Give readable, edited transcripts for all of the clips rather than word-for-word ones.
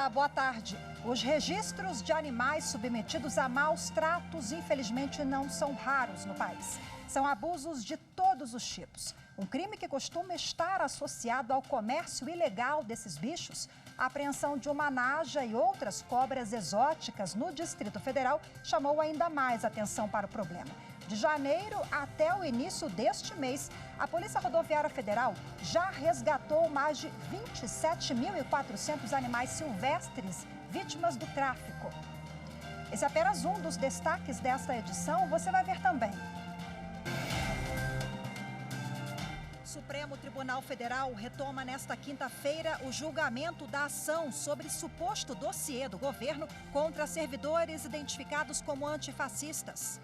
Olá, boa tarde. Os registros de animais submetidos a maus tratos, infelizmente, não são raros no país. São abusos de todos os tipos. Um crime que costuma estar associado ao comércio ilegal desses bichos. A apreensão de uma naja e outras cobras exóticas no Distrito Federal chamou ainda mais atenção para o problema. De janeiro até o início deste mês, a Polícia Rodoviária Federal já resgatou mais de 27.400 animais silvestres vítimas do tráfico. Esse é apenas um dos destaques desta edição, você vai ver também. O Supremo Tribunal Federal retoma nesta quinta-feira o julgamento da ação sobre suposto dossiê do governo contra servidores identificados como antifascistas.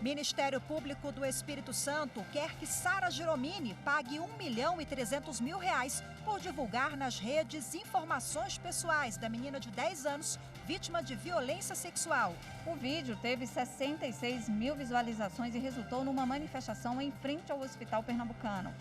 Ministério Público do Espírito Santo quer que Sara Giromini pague R$1.300.000 por divulgar nas redes informações pessoais da menina de 10 anos, vítima de violência sexual. O vídeo teve 66 mil visualizações e resultou numa manifestação em frente ao Hospital Pernambucano.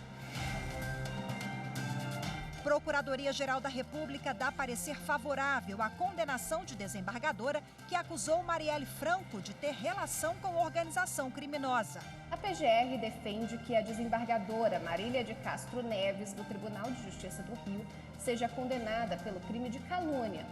Procuradoria-Geral da República dá parecer favorável à condenação de desembargadora que acusou Marielle Franco de ter relação com organização criminosa. A PGR defende que a desembargadora Marília de Castro Neves, do Tribunal de Justiça do Rio, seja condenada pelo crime de calúnia.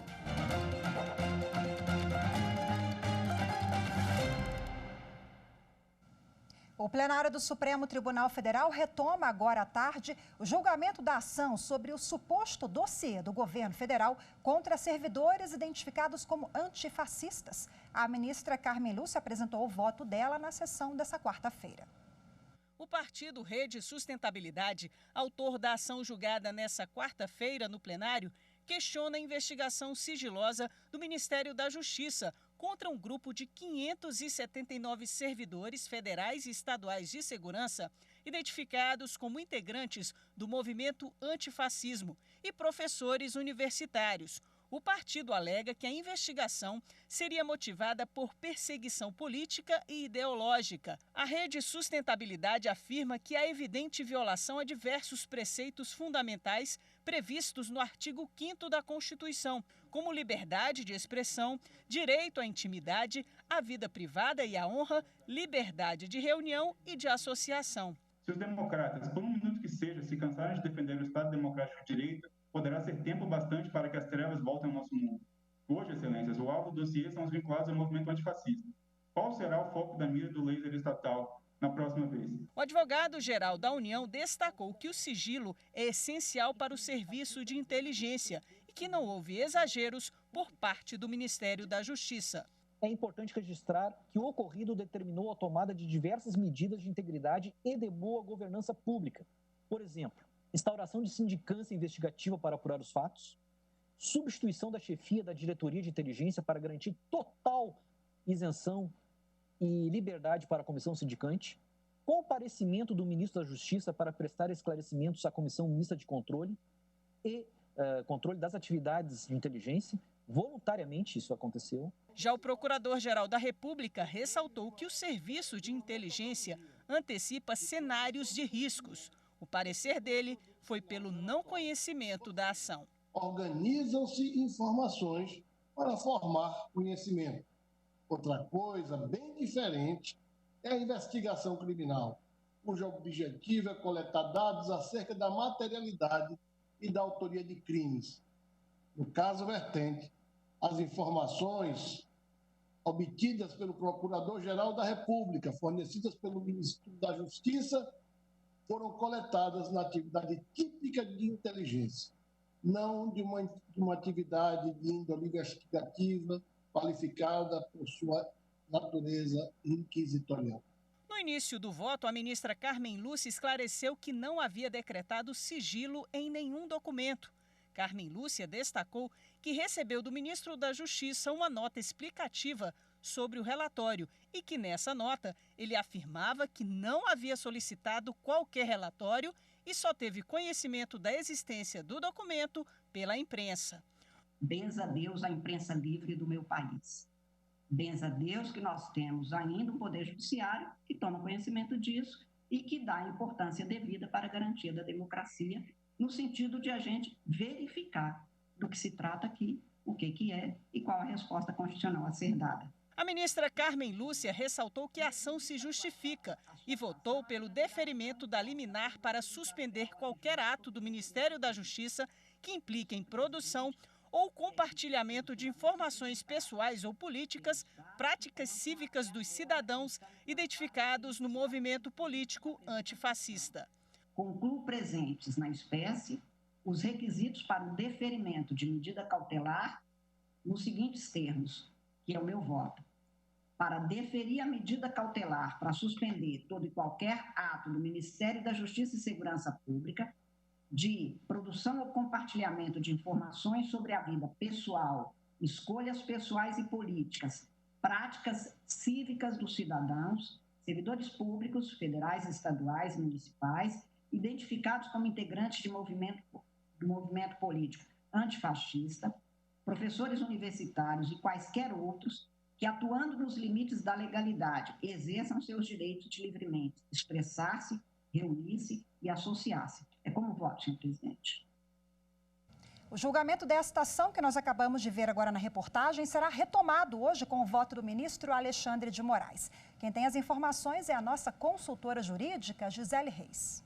O plenário do Supremo Tribunal Federal retoma agora à tarde o julgamento da ação sobre o suposto dossiê do governo federal contra servidores identificados como antifascistas. A ministra Carmen Lúcia apresentou o voto dela na sessão dessa quarta-feira. O partido Rede Sustentabilidade, autor da ação julgada nessa quarta-feira no plenário, questiona a investigação sigilosa do Ministério da Justiça contra um grupo de 579 servidores federais e estaduais de segurança identificados como integrantes do movimento antifascismo e professores universitários. O partido alega que a investigação seria motivada por perseguição política e ideológica. A Rede Sustentabilidade afirma que há evidente violação a diversos preceitos fundamentais previstos no artigo 5º da Constituição, como liberdade de expressão, direito à intimidade, à vida privada e à honra, liberdade de reunião e de associação. Se os democratas, por um minuto que seja, se cansarem de defender o Estado Democrático de Direito, poderá ser tempo bastante para que as trevas voltem ao nosso mundo. Hoje, excelências, o alvo do dossiê são os vinculados ao movimento antifascista. Qual será o foco da mira do laser estatal na próxima vez? O advogado-geral da União destacou que o sigilo é essencial para o serviço de inteligência e que não houve exageros por parte do Ministério da Justiça. É importante registrar que o ocorrido determinou a tomada de diversas medidas de integridade e de boa governança pública. Por exemplo, instauração de sindicância investigativa para apurar os fatos, substituição da chefia da diretoria de inteligência para garantir total isenção e liberdade para a comissão sindicante, comparecimento do ministro da Justiça para prestar esclarecimentos à comissão mista de controle e controle das atividades de inteligência. Voluntariamente isso aconteceu. Já o Procurador-Geral da República ressaltou que o serviço de inteligência antecipa cenários de riscos. O parecer dele foi pelo não conhecimento da ação. Organizam-se informações para formar conhecimento. Outra coisa bem diferente é a investigação criminal, cujo objetivo é coletar dados acerca da materialidade e da autoria de crimes. No caso vertente, as informações obtidas pelo Procurador-Geral da República, fornecidas pelo Ministro da Justiça, foram coletadas na atividade típica de inteligência, não de uma atividade de índole investigativa qualificada por sua natureza inquisitorial. No início do voto, a ministra Carmen Lúcia esclareceu que não havia decretado sigilo em nenhum documento. Carmen Lúcia destacou que recebeu do ministro da Justiça uma nota explicativa sobre o relatório e que nessa nota ele afirmava que não havia solicitado qualquer relatório e só teve conhecimento da existência do documento pela imprensa. Benza a Deus a imprensa livre do meu país. Benza a Deus que nós temos ainda um poder judiciário que toma conhecimento disso e que dá a importância devida para a garantia da democracia no sentido de a gente verificar do que se trata aqui, o que é e qual a resposta constitucional a ser dada. A ministra Carmen Lúcia ressaltou que a ação se justifica e votou pelo deferimento da liminar para suspender qualquer ato do Ministério da Justiça que implique em produção ou compartilhamento de informações pessoais ou políticas, práticas cívicas dos cidadãos identificados no movimento político antifascista. Concluo presentes na espécie os requisitos para o deferimento de medida cautelar nos seguintes termos, que é o meu voto. Para deferir a medida cautelar para suspender todo e qualquer ato do Ministério da Justiça e Segurança Pública de produção ou compartilhamento de informações sobre a vida pessoal, escolhas pessoais e políticas, práticas cívicas dos cidadãos, servidores públicos, federais, estaduais e municipais, identificados como integrantes do movimento político antifascista, professores universitários e quaisquer outros que, atuando nos limites da legalidade, exerçam seus direitos de livremente expressar-se, reunir-se e associar-se. É como voto, senhor presidente. O julgamento desta ação que nós acabamos de ver agora na reportagem será retomado hoje com o voto do ministro Alexandre de Moraes. Quem tem as informações é a nossa consultora jurídica, Gisele Reis.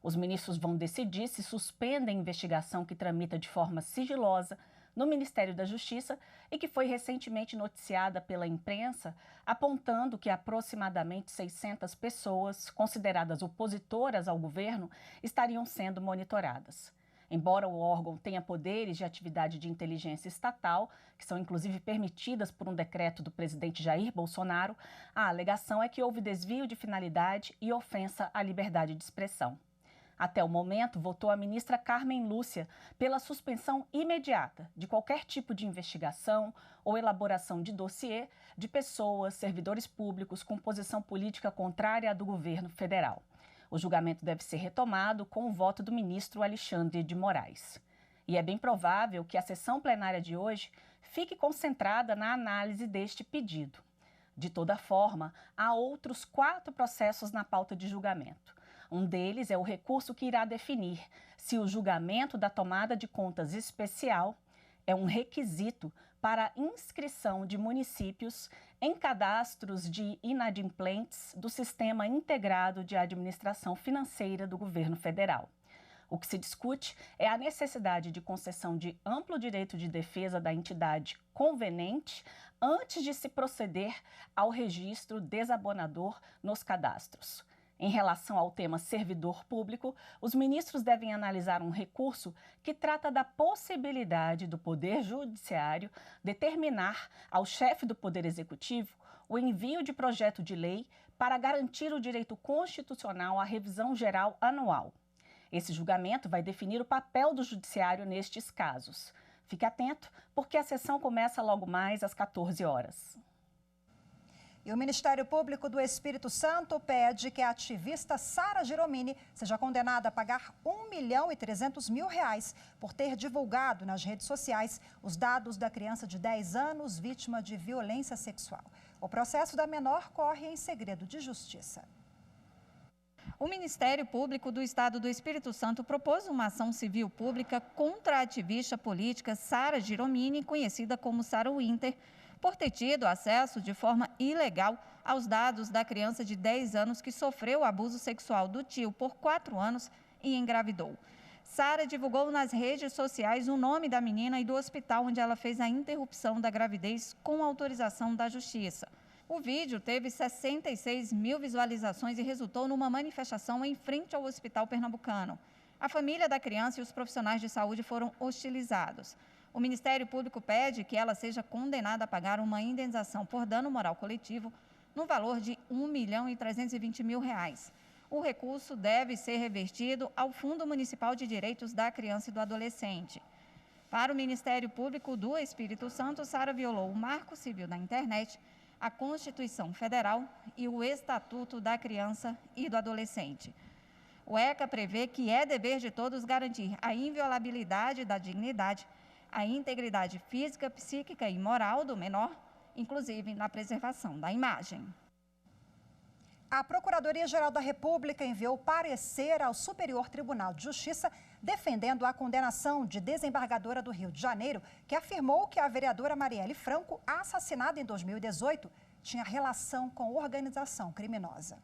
Os ministros vão decidir se suspendem a investigação que tramita de forma sigilosa no Ministério da Justiça e que foi recentemente noticiada pela imprensa, apontando que aproximadamente 600 pessoas consideradas opositoras ao governo estariam sendo monitoradas. Embora o órgão tenha poderes de atividade de inteligência estatal, que são inclusive permitidas por um decreto do presidente Jair Bolsonaro, a alegação é que houve desvio de finalidade e ofensa à liberdade de expressão. Até o momento, votou a ministra Carmen Lúcia pela suspensão imediata de qualquer tipo de investigação ou elaboração de dossiê de pessoas, servidores públicos com posição política contrária à do governo federal. O julgamento deve ser retomado com o voto do ministro Alexandre de Moraes. E é bem provável que a sessão plenária de hoje fique concentrada na análise deste pedido. De toda forma, há outros 4 processos na pauta de julgamento. Um deles é o recurso que irá definir se o julgamento da tomada de contas especial é um requisito para a inscrição de municípios em cadastros de inadimplentes do Sistema Integrado de Administração Financeira do Governo Federal. O que se discute é a necessidade de concessão de amplo direito de defesa da entidade convenente antes de se proceder ao registro desabonador nos cadastros. Em relação ao tema servidor público, os ministros devem analisar um recurso que trata da possibilidade do Poder Judiciário determinar ao chefe do Poder Executivo o envio de projeto de lei para garantir o direito constitucional à revisão geral anual. Esse julgamento vai definir o papel do Judiciário nestes casos. Fique atento, porque a sessão começa logo mais às 14 horas. E o Ministério Público do Espírito Santo pede que a ativista Sara Giromini seja condenada a pagar R$1.300.000 por ter divulgado nas redes sociais os dados da criança de 10 anos vítima de violência sexual. O processo da menor corre em segredo de justiça. O Ministério Público do Estado do Espírito Santo propôs uma ação civil pública contra a ativista política Sara Giromini, conhecida como Sara Winter, por ter tido acesso de forma ilegal aos dados da criança de 10 anos que sofreu abuso sexual do tio por 4 anos e engravidou. Sara divulgou nas redes sociais o nome da menina e do hospital onde ela fez a interrupção da gravidez com autorização da Justiça. O vídeo teve 66 mil visualizações e resultou numa manifestação em frente ao Hospital Pernambucano. A família da criança e os profissionais de saúde foram hostilizados. O Ministério Público pede que ela seja condenada a pagar uma indenização por dano moral coletivo no valor de R$1.320.000. O recurso deve ser revertido ao Fundo Municipal de Direitos da Criança e do Adolescente. Para o Ministério Público do Espírito Santo, Sara violou o Marco Civil da Internet, a Constituição Federal e o Estatuto da Criança e do Adolescente. O ECA prevê que é dever de todos garantir a inviolabilidade da dignidade, a integridade física, psíquica e moral do menor, inclusive na preservação da imagem. A Procuradoria-Geral da República enviou parecer ao Superior Tribunal de Justiça defendendo a condenação de desembargadora do Rio de Janeiro, que afirmou que a vereadora Marielle Franco, assassinada em 2018, tinha relação com organização criminosa.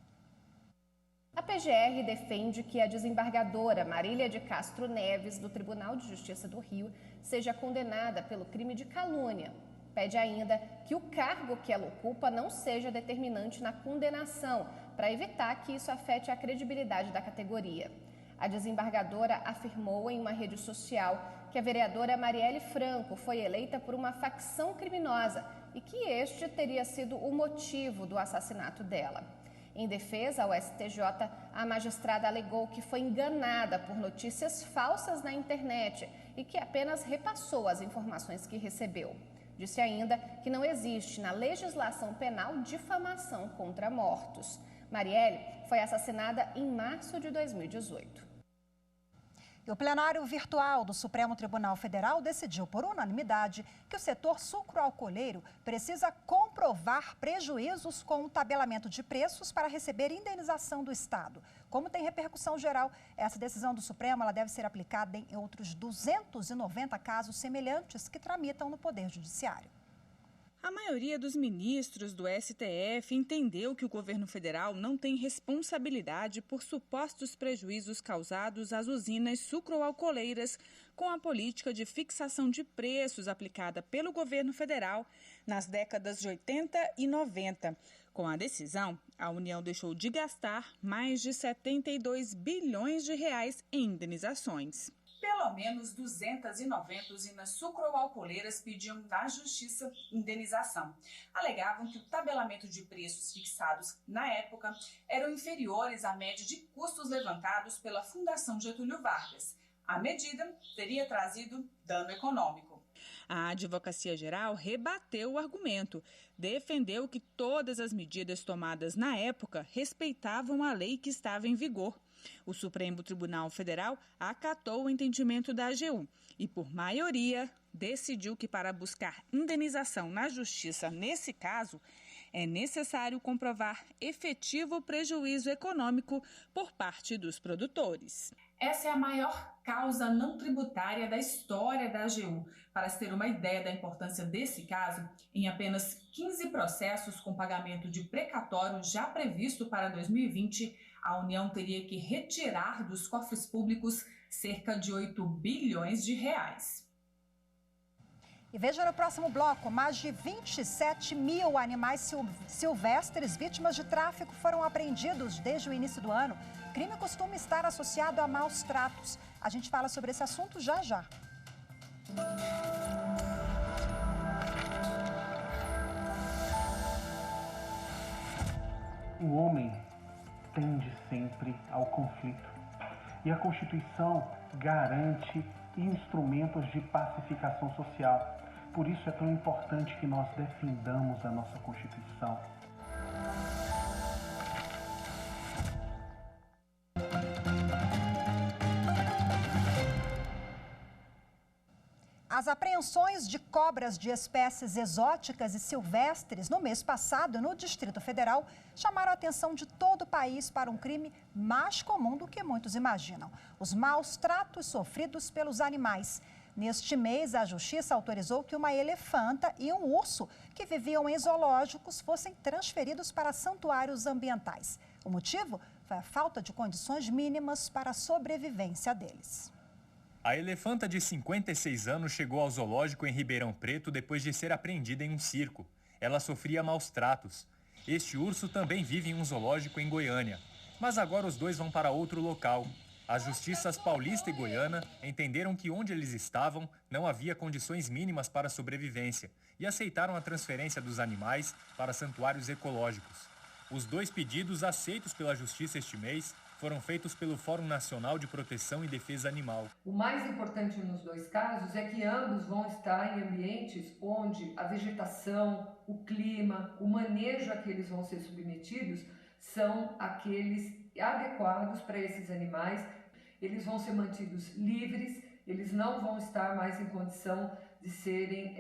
A PGR defende que a desembargadora Marília de Castro Neves, do Tribunal de Justiça do Rio, seja condenada pelo crime de calúnia. Pede ainda que o cargo que ela ocupa não seja determinante na condenação, para evitar que isso afete a credibilidade da categoria. A desembargadora afirmou em uma rede social que a vereadora Marielle Franco foi eleita por uma facção criminosa e que este teria sido o motivo do assassinato dela. Em defesa ao STJ, a magistrada alegou que foi enganada por notícias falsas na internet e que apenas repassou as informações que recebeu. Disse ainda que não existe na legislação penal difamação contra mortos. Marielle foi assassinada em março de 2018. E o plenário virtual do Supremo Tribunal Federal decidiu por unanimidade que o setor sucroalcooleiro precisa comprovar prejuízos com o tabelamento de preços para receber indenização do Estado. Como tem repercussão geral, essa decisão do Supremo ela deve ser aplicada em outros 290 casos semelhantes que tramitam no Poder Judiciário. A maioria dos ministros do STF entendeu que o governo federal não tem responsabilidade por supostos prejuízos causados às usinas sucroalcooleiras com a política de fixação de preços aplicada pelo governo federal nas décadas de 80 e 90. Com a decisão, a União deixou de gastar mais de 72 bilhões de reais em indenizações. Pelo menos 290 usinas sucroalcooleiras pediam na Justiça indenização. Alegavam que o tabelamento de preços fixados na época eram inferiores à média de custos levantados pela Fundação Getúlio Vargas. A medida teria trazido dano econômico. A Advocacia Geral rebateu o argumento, defendeu que todas as medidas tomadas na época respeitavam a lei que estava em vigor. O Supremo Tribunal Federal acatou o entendimento da AGU e, por maioria, decidiu que para buscar indenização na Justiça nesse caso, é necessário comprovar efetivo prejuízo econômico por parte dos produtores. Essa é a maior causa não tributária da história da AGU. Para se ter uma ideia da importância desse caso, em apenas 15 processos com pagamento de precatório já previsto para 2020, a União teria que retirar dos cofres públicos cerca de 8 bilhões de reais. E veja no próximo bloco, mais de 27 mil animais silvestres vítimas de tráfico foram apreendidos desde o início do ano. O crime costuma estar associado a maus tratos. A gente fala sobre esse assunto já já. O homem tende sempre ao conflito. E a Constituição garante instrumentos de pacificação social. Por isso é tão importante que nós defendamos a nossa Constituição. As apreensões de cobras de espécies exóticas e silvestres no mês passado no Distrito Federal chamaram a atenção de todo o país para um crime mais comum do que muitos imaginam: os maus tratos sofridos pelos animais. Neste mês, a Justiça autorizou que uma elefanta e um urso que viviam em zoológicos fossem transferidos para santuários ambientais. O motivo foi a falta de condições mínimas para a sobrevivência deles. A elefanta de 56 anos chegou ao zoológico em Ribeirão Preto depois de ser apreendida em um circo. Ela sofria maus tratos. Este urso também vive em um zoológico em Goiânia. Mas agora os dois vão para outro local. As justiças paulista e goiana entenderam que onde eles estavam não havia condições mínimas para a sobrevivência e aceitaram a transferência dos animais para santuários ecológicos. Os dois pedidos aceitos pela Justiça este mês foram feitos pelo Fórum Nacional de Proteção e Defesa Animal. O mais importante nos dois casos é que ambos vão estar em ambientes onde a vegetação, o clima, o manejo a que eles vão ser submetidos são aqueles adequados para esses animais. Eles vão ser mantidos livres, eles não vão estar mais em condição de serem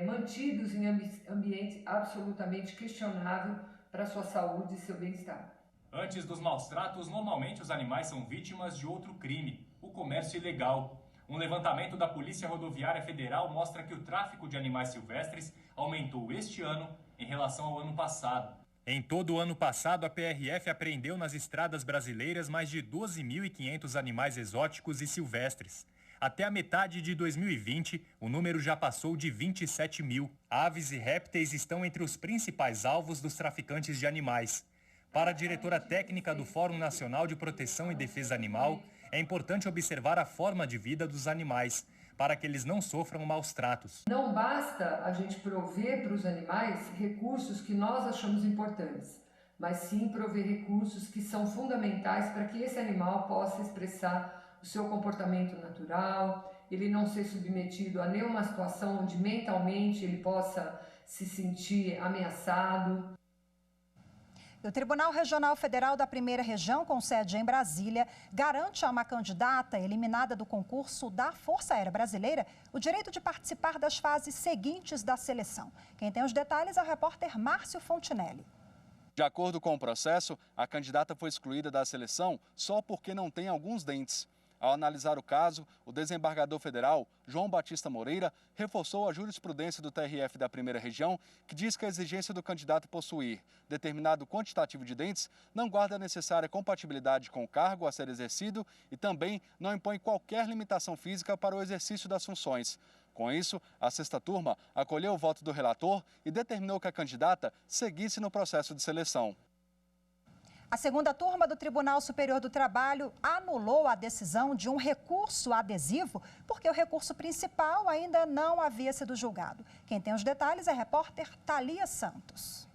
mantidos em ambiente absolutamente questionável para a sua saúde e seu bem-estar. Antes dos maus-tratos, normalmente os animais são vítimas de outro crime, o comércio ilegal. Um levantamento da Polícia Rodoviária Federal mostra que o tráfico de animais silvestres aumentou este ano em relação ao ano passado. Em todo o ano passado, a PRF apreendeu nas estradas brasileiras mais de 12.500 animais exóticos e silvestres. Até a metade de 2020, o número já passou de 27 mil. Aves e répteis estão entre os principais alvos dos traficantes de animais. Para a diretora técnica do Fórum Nacional de Proteção e Defesa Animal, é importante observar a forma de vida dos animais, para que eles não sofram maus tratos. Não basta a gente prover para os animais recursos que nós achamos importantes, mas sim prover recursos que são fundamentais para que esse animal possa expressar o seu comportamento natural, ele não ser submetido a nenhuma situação onde mentalmente ele possa se sentir ameaçado. O Tribunal Regional Federal da Primeira Região, com sede em Brasília, garante a uma candidata eliminada do concurso da Força Aérea Brasileira o direito de participar das fases seguintes da seleção. Quem tem os detalhes é o repórter Márcio Fontinelli. De acordo com o processo, a candidata foi excluída da seleção só porque não tem alguns dentes. Ao analisar o caso, o desembargador federal, João Batista Moreira, reforçou a jurisprudência do TRF da Primeira Região, que diz que a exigência do candidato possuir determinado quantitativo de dentes não guarda a necessária compatibilidade com o cargo a ser exercido e também não impõe qualquer limitação física para o exercício das funções. Com isso, a sexta turma acolheu o voto do relator e determinou que a candidata seguisse no processo de seleção. A segunda turma do Tribunal Superior do Trabalho anulou a decisão de um recurso adesivo, porque o recurso principal ainda não havia sido julgado. Quem tem os detalhes é a repórter Thalia Santos.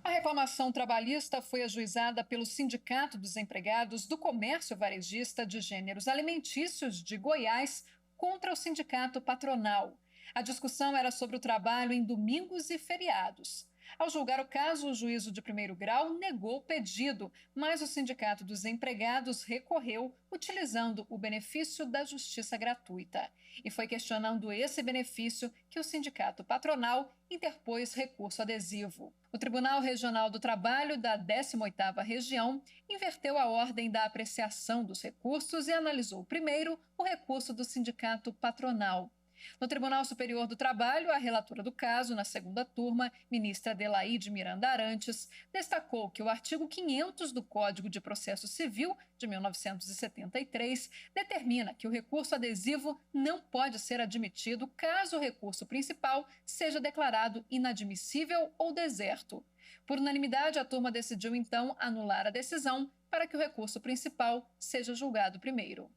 A reclamação trabalhista foi ajuizada pelo Sindicato dos Empregados do Comércio Varejista de Gêneros Alimentícios de Goiás contra o sindicato patronal. A discussão era sobre o trabalho em domingos e feriados. Ao julgar o caso, o juízo de primeiro grau negou o pedido, mas o Sindicato dos Empregados recorreu, utilizando o benefício da justiça gratuita. E foi questionando esse benefício que o sindicato patronal interpôs recurso adesivo. O Tribunal Regional do Trabalho da 18ª Região inverteu a ordem da apreciação dos recursos e analisou primeiro o recurso do sindicato patronal. No Tribunal Superior do Trabalho, a relatora do caso, na segunda turma, ministra Adelaide Miranda Arantes, destacou que o artigo 500 do Código de Processo Civil, de 1973, determina que o recurso adesivo não pode ser admitido caso o recurso principal seja declarado inadmissível ou deserto. Por unanimidade, a turma decidiu, então, anular a decisão para que o recurso principal seja julgado primeiro.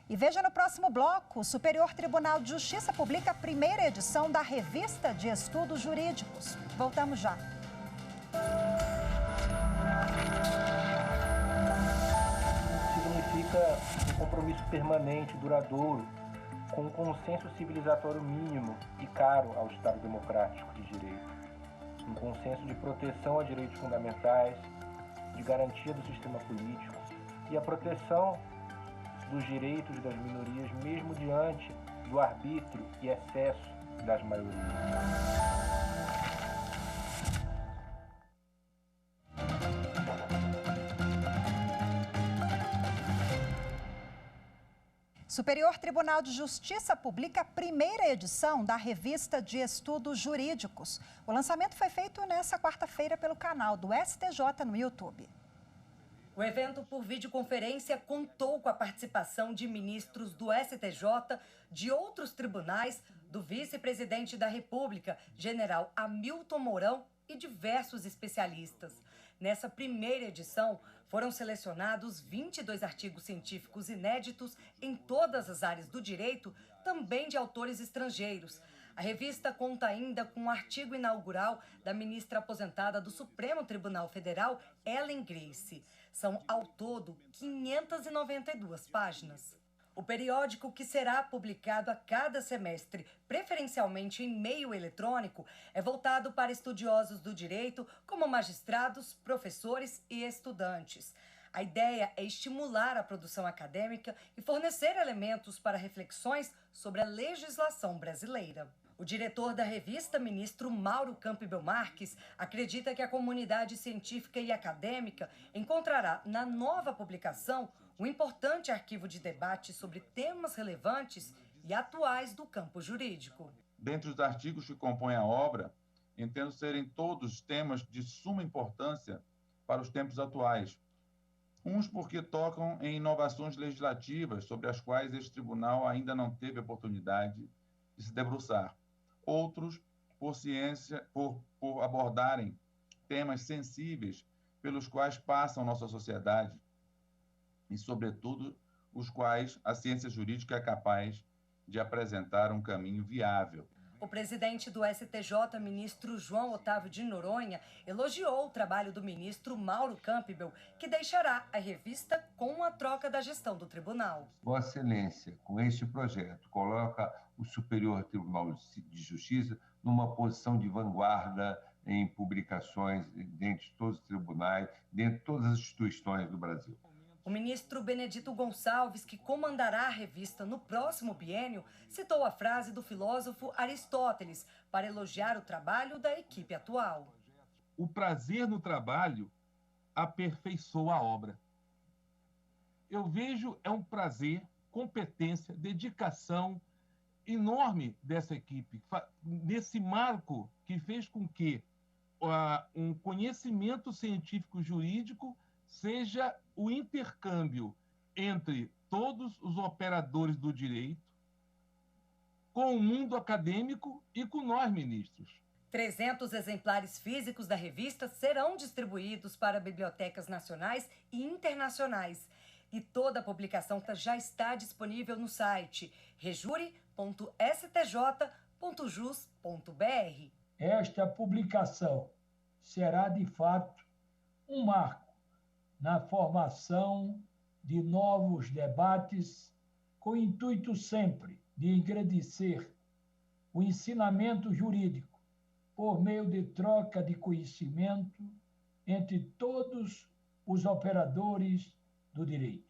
E veja no próximo bloco, o Superior Tribunal de Justiça publica a primeira edição da Revista de Estudos Jurídicos. Voltamos já. Significa um compromisso permanente, duradouro, com um consenso civilizatório mínimo e caro ao Estado democrático de direito. Um consenso de proteção a direitos fundamentais, de garantia do sistema político e a proteção dos direitos das minorias, mesmo diante do arbítrio e excesso das maiorias. Superior Tribunal de Justiça publica a primeira edição da Revista de Estudos Jurídicos. O lançamento foi feito nesta quarta-feira pelo canal do STJ no YouTube. O evento por videoconferência contou com a participação de ministros do STJ, de outros tribunais, do vice-presidente da República, general Hamilton Mourão, e diversos especialistas. Nessa primeira edição, foram selecionados 22 artigos científicos inéditos em todas as áreas do direito, também de autores estrangeiros. A revista conta ainda com um artigo inaugural da ministra aposentada do Supremo Tribunal Federal, Ellen Grace. São, ao todo, 592 páginas. O periódico, que será publicado a cada semestre, preferencialmente em meio eletrônico, é voltado para estudiosos do direito, como magistrados, professores e estudantes. A ideia é estimular a produção acadêmica e fornecer elementos para reflexões sobre a legislação brasileira. O diretor da revista, ministro Mauro Campbell Marques, acredita que a comunidade científica e acadêmica encontrará na nova publicação um importante arquivo de debate sobre temas relevantes e atuais do campo jurídico. Dentre os artigos que compõem a obra, entendo serem todos temas de suma importância para os tempos atuais. Uns porque tocam em inovações legislativas sobre as quais este tribunal ainda não teve oportunidade de se debruçar. Outros por abordarem temas sensíveis pelos quais passa a nossa sociedade e, sobretudo, os quais a ciência jurídica é capaz de apresentar um caminho viável. O presidente do STJ, ministro João Otávio de Noronha, elogiou o trabalho do ministro Mauro Campbell, que deixará a revista com a troca da gestão do tribunal. Vossa Excelência, com este projeto, coloca o Superior Tribunal de Justiça numa posição de vanguarda em publicações dentro de todos os tribunais, dentro de todas as instituições do Brasil. O ministro Benedito Gonçalves, que comandará a revista no próximo biênio, citou a frase do filósofo Aristóteles para elogiar o trabalho da equipe atual. O prazer no trabalho aperfeiçoa a obra. Eu vejo um prazer, competência, dedicação enorme dessa equipe, nesse marco que fez com que um conhecimento científico jurídico seja o intercâmbio entre todos os operadores do direito, com o mundo acadêmico e com nós, ministros. 300 exemplares físicos da revista serão distribuídos para bibliotecas nacionais e internacionais. E toda a publicação já está disponível no site rejure.stj.jus.br. Esta publicação será, de fato, um marco na formação de novos debates, com o intuito sempre de engrandecer o ensinamento jurídico por meio de troca de conhecimento entre todos os operadores do direito.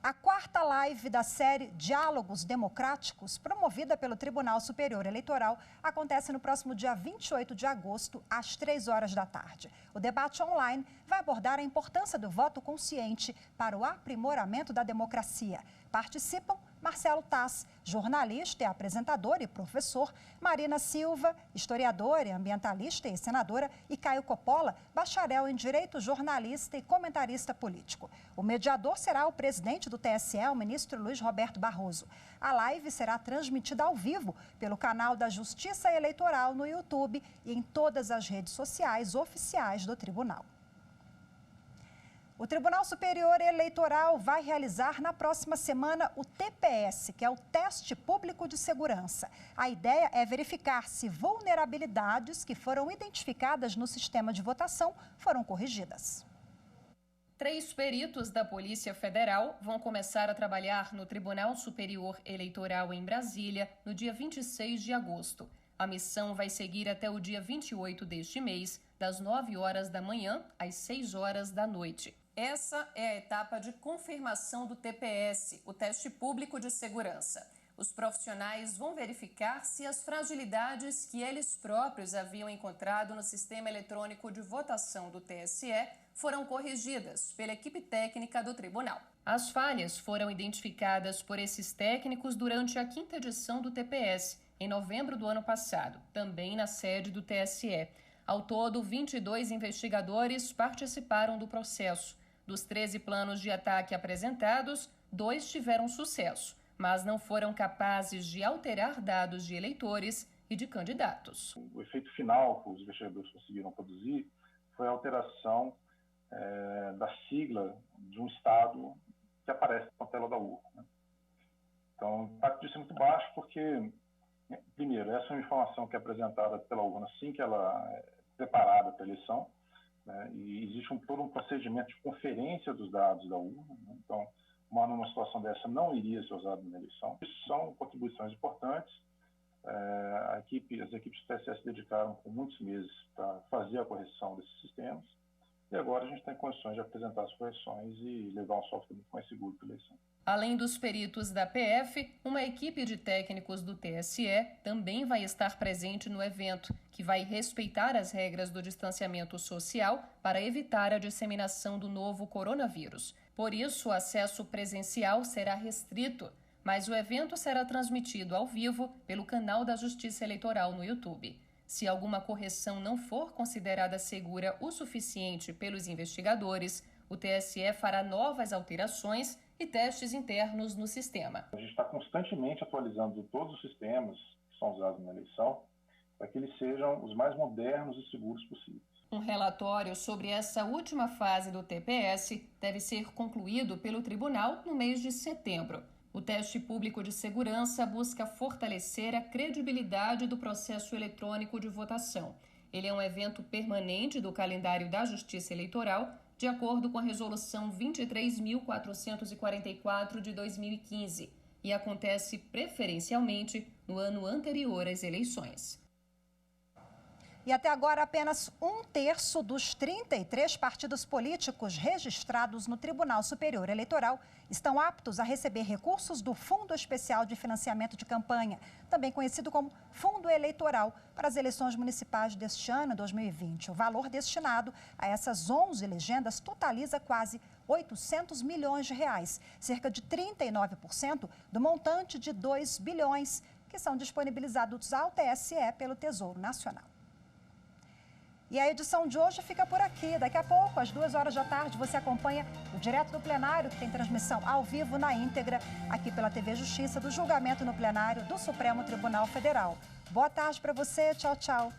A quarta live da série Diálogos Democráticos, promovida pelo Tribunal Superior Eleitoral, acontece no próximo dia 28 de agosto, às 3 horas da tarde. O debate online vai abordar a importância do voto consciente para o aprimoramento da democracia. Participam Marcelo Taz, jornalista e apresentador e professor, Marina Silva, historiadora e ambientalista e senadora, e Caio Coppola, bacharel em Direito, jornalista e comentarista político. O mediador será o presidente do TSE, o ministro Luiz Roberto Barroso. A live será transmitida ao vivo pelo canal da Justiça Eleitoral no YouTube e em todas as redes sociais oficiais do tribunal. O Tribunal Superior Eleitoral vai realizar na próxima semana o TPS, que é o Teste Público de Segurança. A ideia é verificar se vulnerabilidades que foram identificadas no sistema de votação foram corrigidas. 3 peritos da Polícia Federal vão começar a trabalhar no Tribunal Superior Eleitoral em Brasília no dia 26 de agosto. A missão vai seguir até o dia 28 deste mês, das 9 horas da manhã às 6 horas da noite. Essa é a etapa de confirmação do TPS, o Teste Público de Segurança. Os profissionais vão verificar se as fragilidades que eles próprios haviam encontrado no sistema eletrônico de votação do TSE foram corrigidas pela equipe técnica do tribunal. As falhas foram identificadas por esses técnicos durante a 5ª edição do TPS, em novembro do ano passado, também na sede do TSE. Ao todo, 22 investigadores participaram do processo. Dos 13 planos de ataque apresentados, 2 tiveram sucesso, mas não foram capazes de alterar dados de eleitores e de candidatos. O efeito final que os investigadores conseguiram produzir foi a alteração da sigla de um estado que aparece na tela da urna. Então, o impacto disso é muito baixo porque, primeiro, essa é uma informação que é apresentada pela urna assim que ela é preparada para a eleição, né, e existe todo um procedimento de conferência dos dados da urna, né, então, numa situação dessa não iria ser usado na eleição. Isso são contribuições importantes. As equipes do TSE se dedicaram por muitos meses para fazer a correção desses sistemas e agora a gente está em condições de apresentar as correções e levar um software muito mais seguro para a eleição. Além dos peritos da PF, uma equipe de técnicos do TSE também vai estar presente no evento, que vai respeitar as regras do distanciamento social para evitar a disseminação do novo coronavírus. Por isso, o acesso presencial será restrito, mas o evento será transmitido ao vivo pelo canal da Justiça Eleitoral no YouTube. Se alguma correção não for considerada segura o suficiente pelos investigadores, o TSE fará novas alterações e testes internos no sistema. A gente está constantemente atualizando todos os sistemas que são usados na eleição para que eles sejam os mais modernos e seguros possíveis. Um relatório sobre essa última fase do TPS deve ser concluído pelo tribunal no mês de setembro. O teste público de segurança busca fortalecer a credibilidade do processo eletrônico de votação. Ele é um evento permanente do calendário da Justiça Eleitoral, de acordo com a Resolução 23.444 de 2015, e acontece preferencialmente no ano anterior às eleições. E até agora, apenas 1/3 dos 33 partidos políticos registrados no Tribunal Superior Eleitoral estão aptos a receber recursos do Fundo Especial de Financiamento de Campanha, também conhecido como Fundo Eleitoral, para as eleições municipais deste ano, 2020. O valor destinado a essas 11 legendas totaliza quase 800 milhões de reais, cerca de 39% do montante de 2 bilhões que são disponibilizados ao TSE pelo Tesouro Nacional. E a edição de hoje fica por aqui. Daqui a pouco, às 14h, você acompanha o Direto do Plenário, que tem transmissão ao vivo na íntegra, aqui pela TV Justiça, do julgamento no plenário do Supremo Tribunal Federal. Boa tarde para você. Tchau, tchau.